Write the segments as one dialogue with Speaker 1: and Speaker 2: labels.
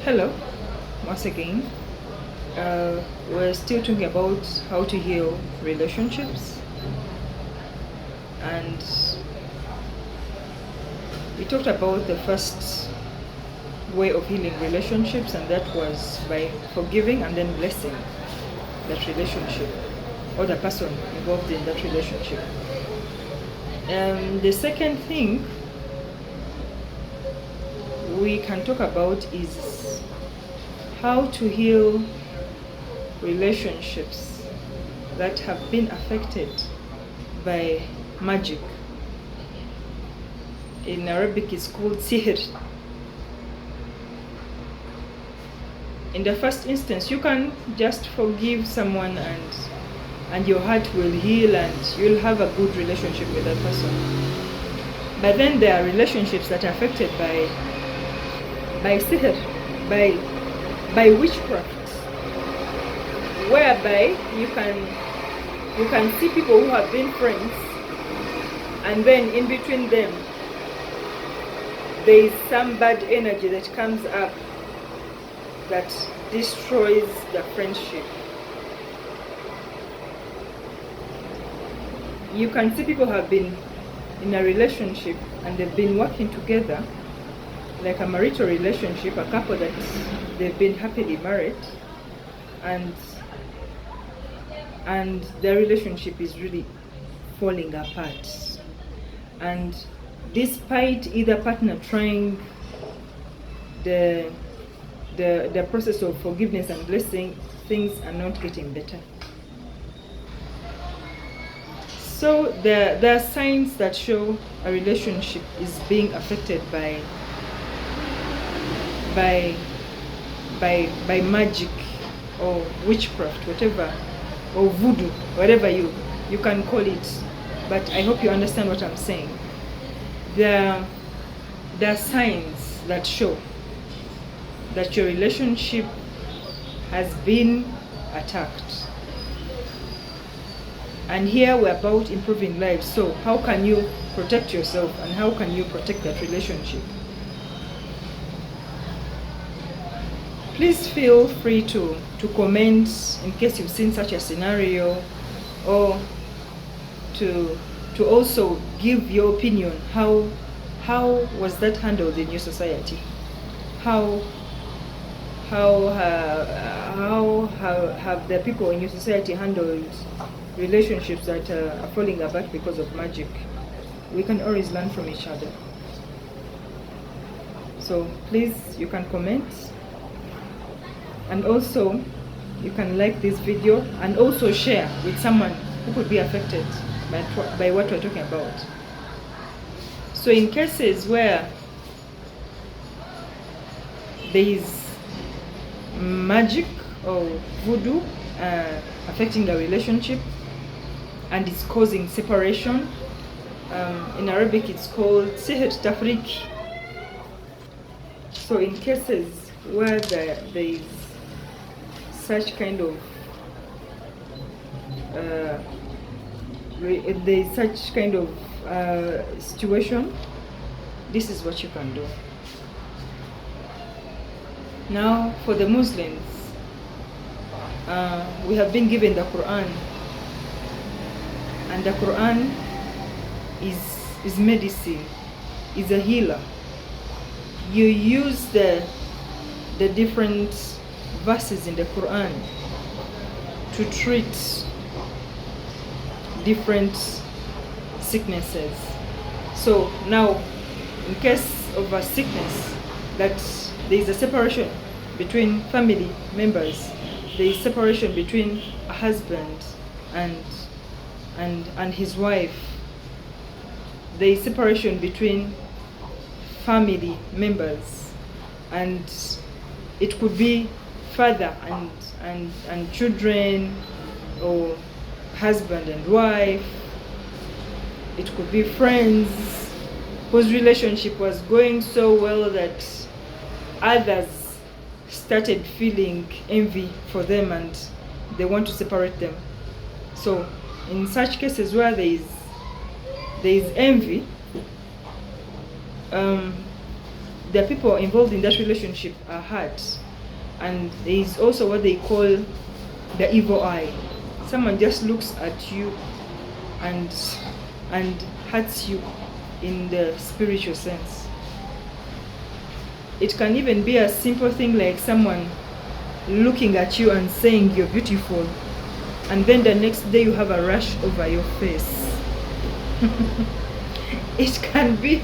Speaker 1: Hello, once again. We're still talking about how to heal relationships, and we talked about the first way of healing relationships, and that was by forgiving and then blessing that relationship or the person involved in that relationship. The second thing we can talk about is how to heal relationships that have been affected by magic. In Arabic, it's called sihr. In the first instance, you can just forgive someone and your heart will heal and you'll have a good relationship with that person. But then there are relationships that are affected by sihr, by witchcraft, whereby you can see people who have been friends, and then in between them there is some bad energy that comes up that destroys the friendship. You can see people have been in a relationship and they've been working together, like a marital relationship, a couple that they've been happily married, and their relationship is really falling apart. And despite either partner trying the process of forgiveness and blessing, things are not getting better. So there are signs that show a relationship is being affected by magic or witchcraft, whatever, or voodoo, whatever you can call it. But I hope you understand what I'm saying. There are signs that show that your relationship has been attacked. And here we're about improving lives. So how can you protect yourself and how can you protect that relationship? Please feel free to comment in case you've seen such a scenario, or to also give your opinion. How was that handled in your society? How have the people in your society handled relationships that are falling apart because of magic? We can always learn from each other. So please, you can comment, and also you can like this video and also share with someone who could be affected by what we're talking about. So in cases where there is magic or voodoo affecting a relationship and it's causing separation, in Arabic it's called sihr tafriq. So in cases where there is such kind of situation, this is what you can do. Now, for the Muslims, we have been given the Quran, and the Quran is medicine, is a healer. You use the different verses in the Quran to treat different sicknesses. So now, in case of a sickness that there is a separation between family members, there is separation between a husband and his wife, there is separation between family members, and it could be father and children, or husband and wife. It could be friends whose relationship was going so well that others started feeling envy for them and they want to separate them. So in such cases where there is envy, the people involved in that relationship are hurt. And there is also what they call the evil eye. Someone just looks at you and hurts you in the spiritual sense. It can even be a simple thing like someone looking at you and saying you're beautiful, and then the next day you have a rash over your face. It can be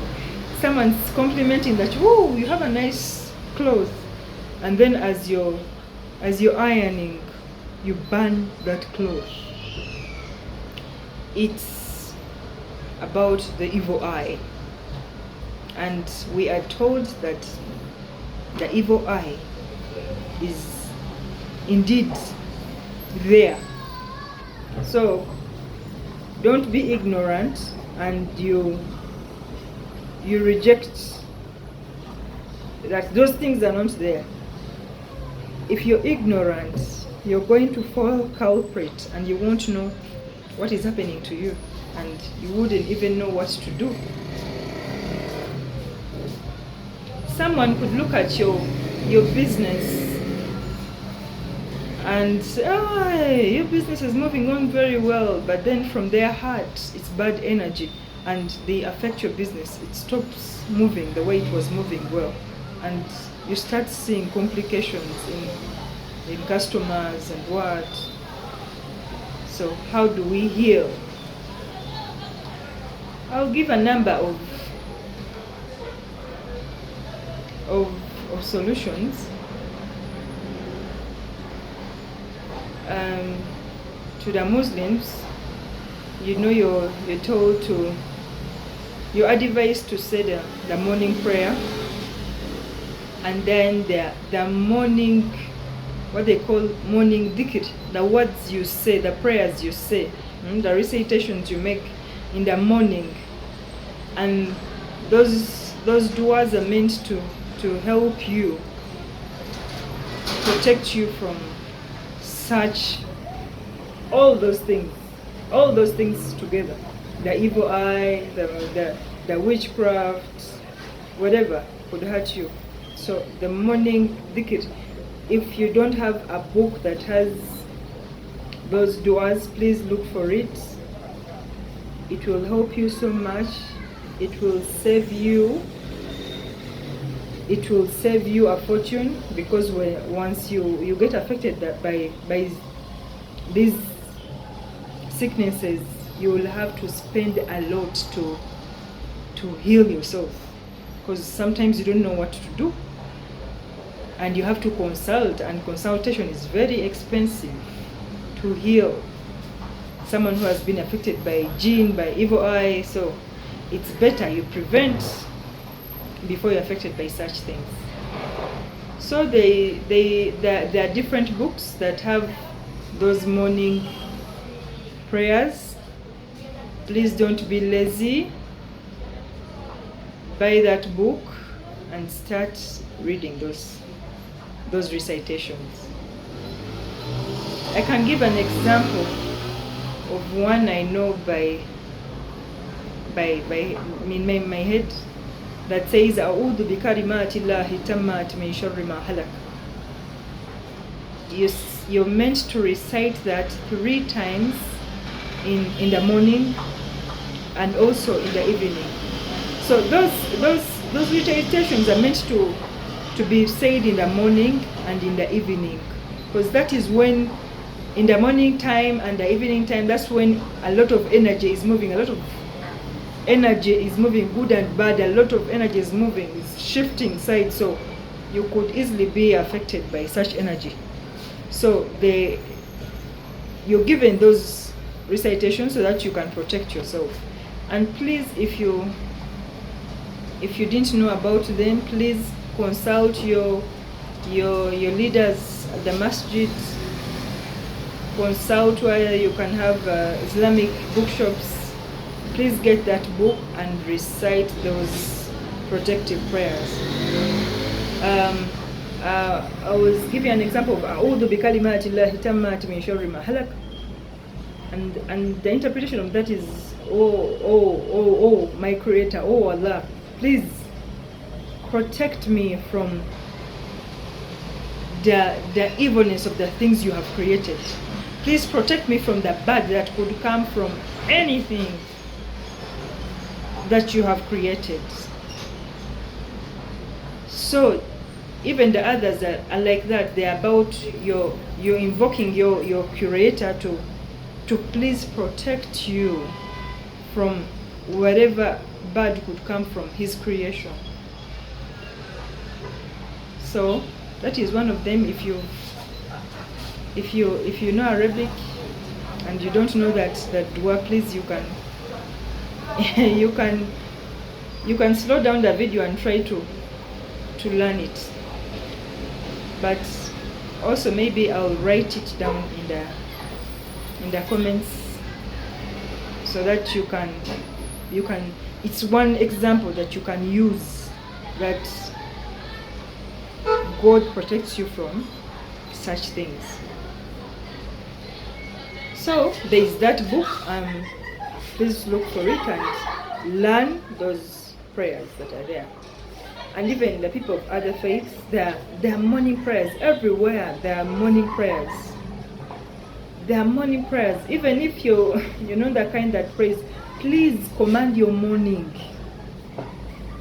Speaker 1: someone's complimenting that, "Whoa, you have a nice clothes," and then as you're ironing, you burn that cloth. It's about the evil eye, and we are told that the evil eye is indeed there. So don't be ignorant and you reject that those things are not there. If you're ignorant, you're going to fall culprit and you won't know what is happening to you, and you wouldn't even know what to do. Someone could look at your business and say, "Oh, your business is moving on very well," but then from their heart it's bad energy and they affect your business. It stops moving the way it was moving well, and you start seeing complications in customers and what. So how do we heal? I'll give a number of solutions. To the Muslims, you're told to, you're advised to say the morning prayer, and then the morning, what they call morning dhikr, the words you say, the prayers you say, the recitations you make in the morning, and those du'as are meant to help you, protect you from such, all those things together, the evil eye, the witchcraft, whatever could hurt you. So the morning dhikr, if you don't have a book that has those du'as, please look for it. It will help you so much. It will save you. It will save you a fortune, because once you get affected by these sicknesses, you will have to spend a lot to heal yourself, because sometimes you don't know what to do, and you have to consult, and consultation is very expensive to heal someone who has been affected by jinn, by evil eye. So it's better you prevent before you're affected by such things. So there are different books that have those morning prayers. Please don't be lazy. Buy that book and start reading those recitations. I can give an example of one I know by in my head, that says, "A'udhu bi kalimati llahi tammat min sharri ma halak." You're meant to recite that 3 times in the morning and also in the evening. So those recitations are meant to be said in the morning and in the evening, because that is when, in the morning time and the evening time, that's when a lot of energy is moving. A lot of energy is moving, good and bad. A lot of energy is moving, is shifting sides, so you could easily be affected by such energy. So you're given those recitations so that you can protect yourself. And please, if you didn't know about them, please consult your leaders at the masjid. Consult where you can have Islamic bookshops. Please get that book and recite those protective prayers. I was giving an example of "A'udhu bi kalimati llahi tammat min sharri ma halak," and the interpretation of that is, oh my Creator, oh Allah, please protect me from the evilness of the things you have created. Please protect me from the bad that could come from anything that you have created. So even the others that are like that, they're about you're invoking your creator to please protect you from whatever bad could come from his creation. So that is one of them. If you know Arabic and you don't know that dua, please you can you can slow down the video and try to learn it. But also maybe I'll write it down in the comments so that you can it's one example that you can use, that God protects you from such things. So there is that book. Please look for it and learn those prayers that are there. And even the people of other faiths, there are morning prayers everywhere. There are morning prayers. There are morning prayers. Even if you know the kind that prays, please command your morning.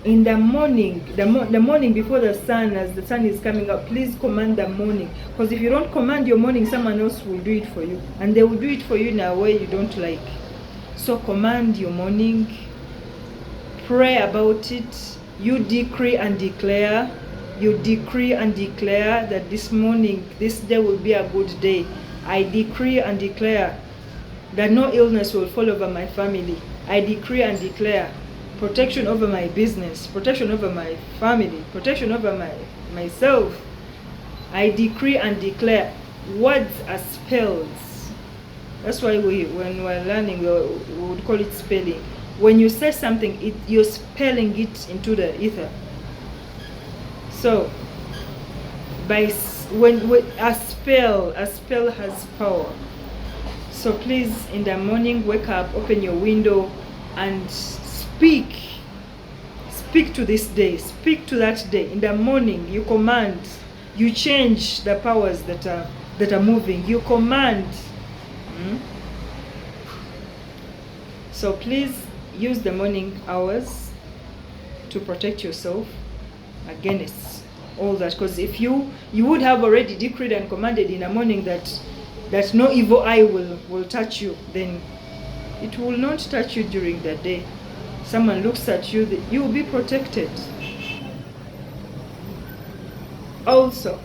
Speaker 1: In the morning, the morning before the sun, as the sun is coming up, please command the morning. Because if you don't command your morning, someone else will do it for you. And they will do it for you in a way you don't like. So command your morning. Pray about it. You decree and declare. You decree and declare that this morning, this day will be a good day. I decree and declare that no illness will fall over my family. I decree and declare protection over my business, protection over my family, protection over myself. I decree and declare. Words are spells. That's why when we're learning, we would call it spelling. When you say something, you're spelling it into the ether. So when a spell has power. So please, in the morning, wake up, open your window, and speak to this day, speak to that day. In the morning, you command, you change the powers that are moving. You command. So please use the morning hours to protect yourself against all that. Because if you would have already decreed and commanded in the morning that no evil eye will touch you, then it will not touch you during the day. Someone looks at you, you will be protected. Also,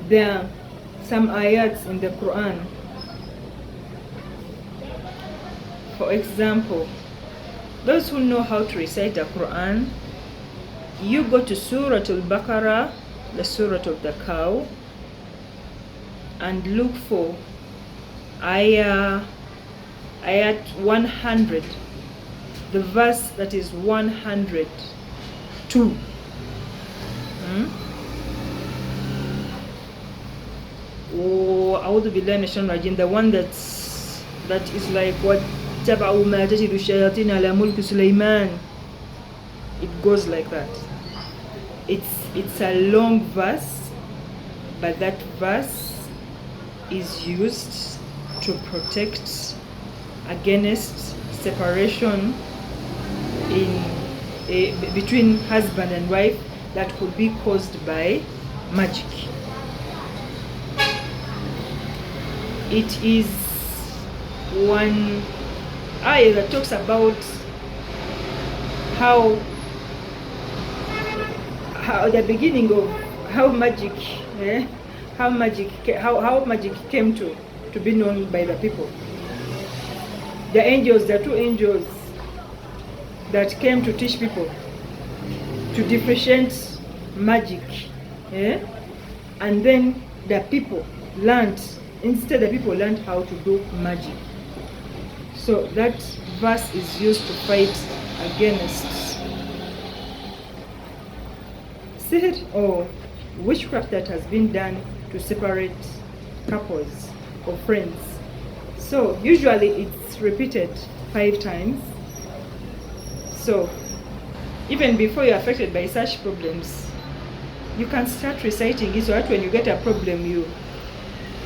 Speaker 1: there are some ayats in the Quran. For example, those who know how to recite the Quran, you go to Surah Al-Baqarah, the Surah of the cow, and look for ayat 100, the verse that is 102. The one that is like what تبعوا ما تجد الشياطين على ملك سليمان. It goes like that. It's a long verse, but that verse is used to protect against separation between husband and wife that could be caused by magic. It is one ayah that talks about how the beginning of how magic came to be known by the people. The two angels that came to teach people to differentiate magic, and then the people learned how to do magic. So that verse is used to fight against sihr or witchcraft that has been done to separate couples or friends. So usually it's repeated 5 times. So even before you're affected by such problems, you can start reciting it so that when you get a problem,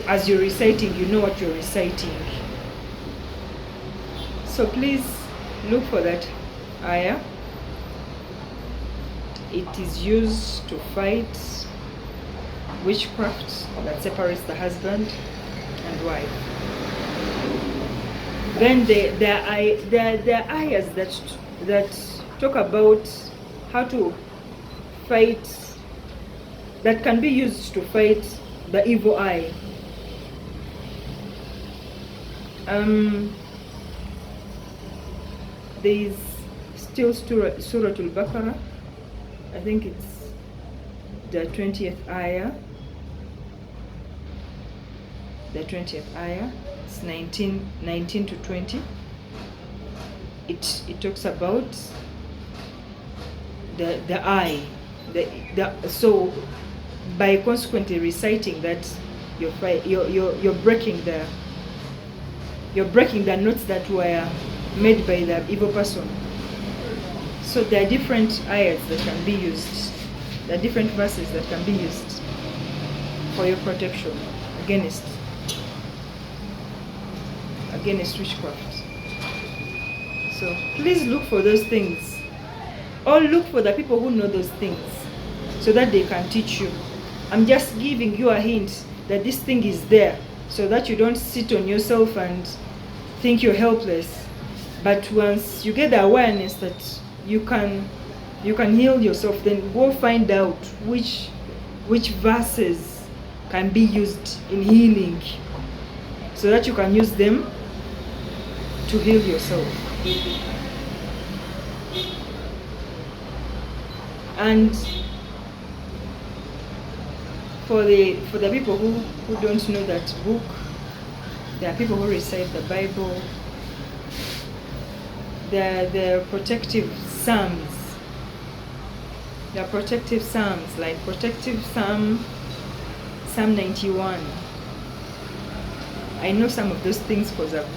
Speaker 1: as you're reciting, you know what you're reciting. So please look for that ayah. It is used to fight witchcraft that separates the husband and wife. Then there are ayahs that talk about how to fight, that can be used to fight the evil eye. There is still Surah Al-Baqarah. I think it's the 20th ayah. The 20th ayah. It's 19 to 20. It talks about the eye. So by consequently reciting that, you're breaking the notes that were made by the evil person. So there are different ayahs that can be used. There are different verses that can be used for your protection against witchcraft. So please look for those things, or look for the people who know those things so that they can teach you. I'm just giving you a hint that this thing is there so that you don't sit on yourself and think you're helpless. But once you get the awareness that you can heal yourself, then go find out which verses can be used in healing so that you can use them to heal yourself. And for the people who don't know that book, there are people who recite the Bible. The protective psalms. There are protective psalms, like protective Psalm 91. I know some of those things because I've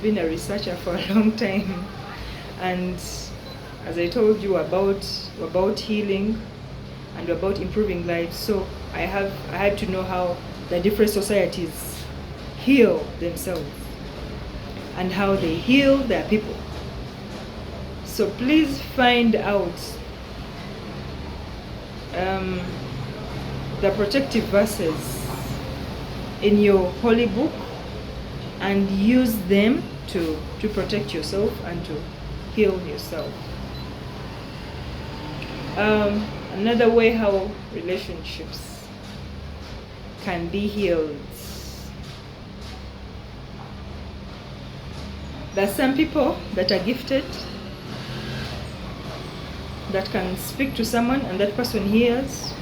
Speaker 1: been a researcher for a long time, and as I told you about healing and about improving lives, so I had to know how the different societies heal themselves and how they heal their people. So please find out the protective verses in your holy book and use them to protect yourself and to heal yourself. Another way how relationships can be healed. There are some people that are gifted, that can speak to someone and that person hears,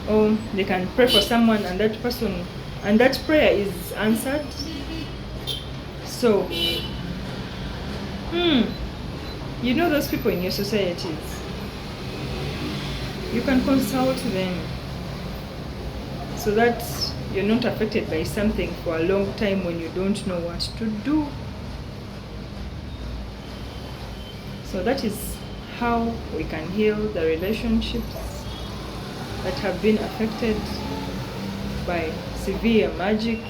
Speaker 1: or they can pray for someone and that prayer is answered. So, you know those people in your societies, you can consult them so that you're not affected by something for a long time when you don't know what to do. So that is how we can heal the relationships that have been affected by severe magic,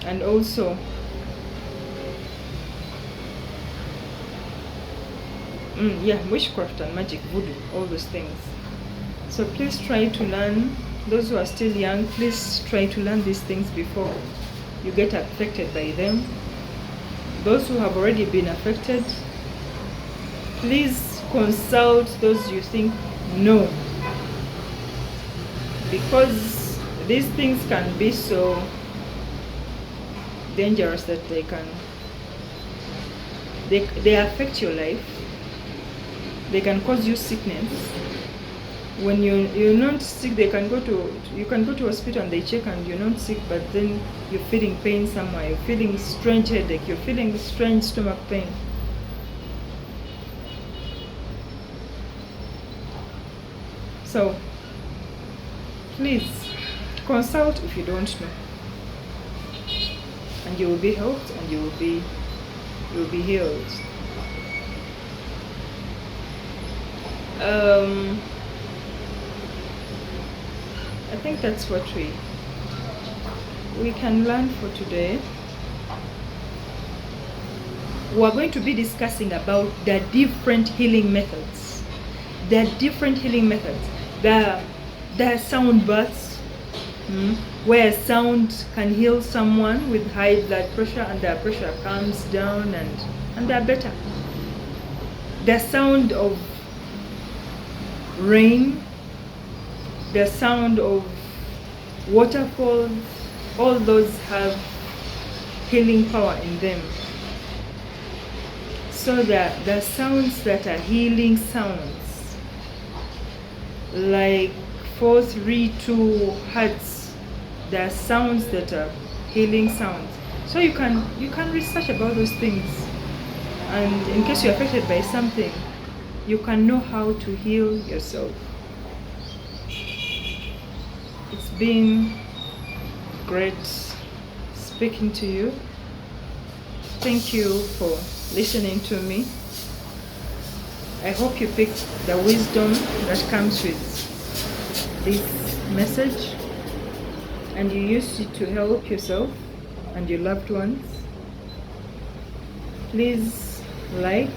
Speaker 1: and also witchcraft and magic, voodoo, all those things. So please try to learn. Those who are still young, please try to learn these things before you get affected by them. Those who have already been affected, please consult those you think know, because these things can be so dangerous that they affect your life. They can cause you sickness. When you're not sick, you can go to hospital and they check and you're not sick, but then you're feeling pain somewhere, you're feeling strange headache, you're feeling strange stomach pain. So please consult if you don't know, and you will be helped and you will be you'll be healed. I think that's what we can learn for today. We're going to be discussing about the different healing methods. The different healing methods. The sound baths, where sound can heal someone with high blood pressure and their pressure comes down and they're better. The sound of rain, the sound of waterfalls, all those have healing power in them. So the sounds that are healing sounds, like 432 hertz, there are sounds that are healing sounds. So you can research about those things, and in case you're affected by something, you can know how to heal yourself. It's been great speaking to you. Thank you for listening to me. I hope you picked the wisdom that comes with this message and you use it to help yourself and your loved ones. Please like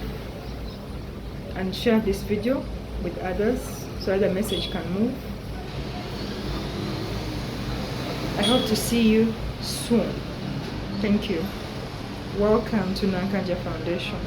Speaker 1: and share this video with others so the message can move. I hope to see you soon. Thank you. Welcome to Nankanja Foundation.